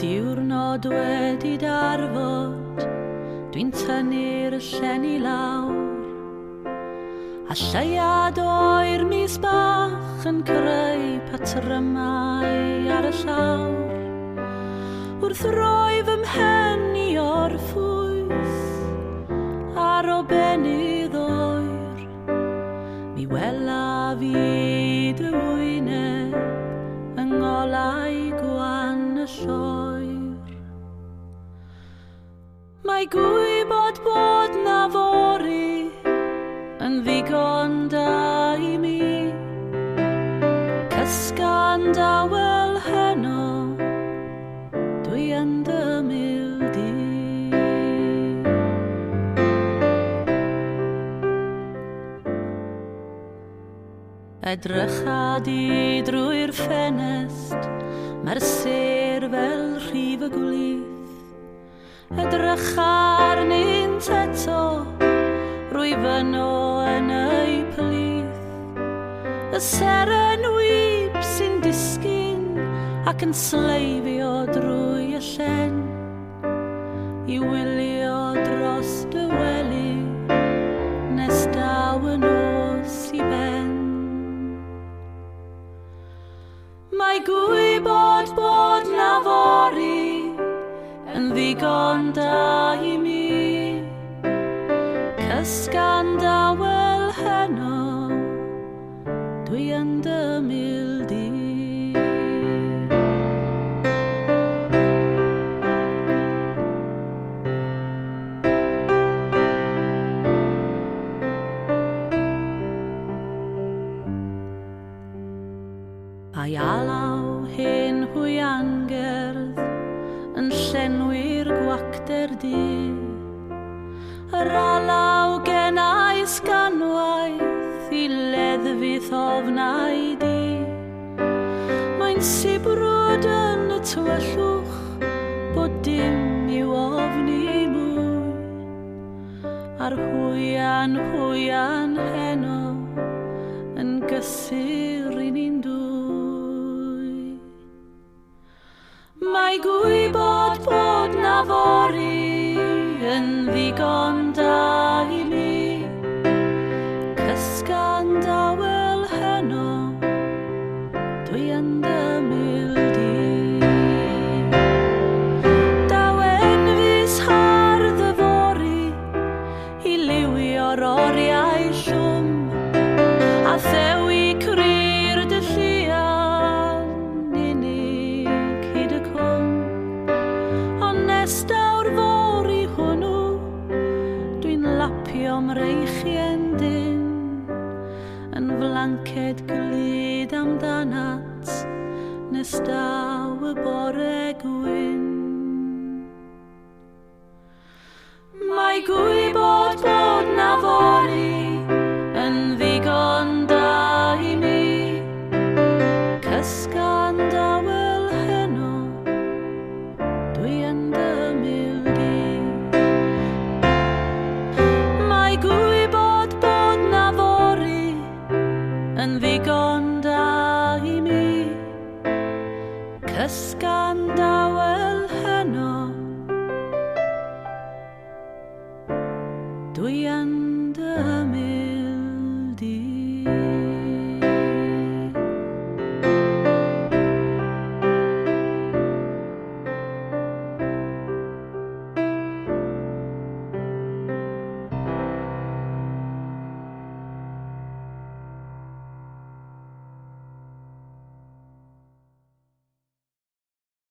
diwrnod wedi darfod, dwi'n tynnu'r llen I lawr, a lleiad o'r mis bach yn creu patrymau ar y llawr. Wrth roi fy mhen I o'r ffwys, ar o benydd oer, mi wela fi dy wyneb yng ngolau gwan y lloer. Mae gwybod bod na fory yn ddigon da I mi, cysgan dawel heno, dwi yn ddymil di. Edrycha di drwy'r ffenest, mae'r ser fel rhif y gwlyth. Edrycha arnynt eto, rwyfyno yn ei plith. Y seren wyb sy'n disgyn ac yn sleifio drwy y llen, I wylio dros dy wely nes daw y nos I ben. Mae gwybod bod na fory yn ddigon da I mi, cysgan dawel heno, dwi yn dymil di. A'i alaw hen hwyangerdd yn llenwi'r gwacter di. Yr alaw gennau sganwaith I leddfudd ofnau di. Mae'n sibrwd yn y tywyllwch bod dim i'w ofni mwy. A'r hwyan heno yn gysur I ni'n dwy. Mae gwybod bod na fory yn ddigon da I mi, cysgan dawel heno, dwi yn dymil di. Dawen fus hardd y fory I liwio'r oriau llwm, a thewi cryr dy llian unig hyd y cwm. Ond nes daw'r fory hwnnw, dwi'n lapio'm reichien dyn, yn flanced glyd amdanat nes daw y bore gwyn. Mae gwyn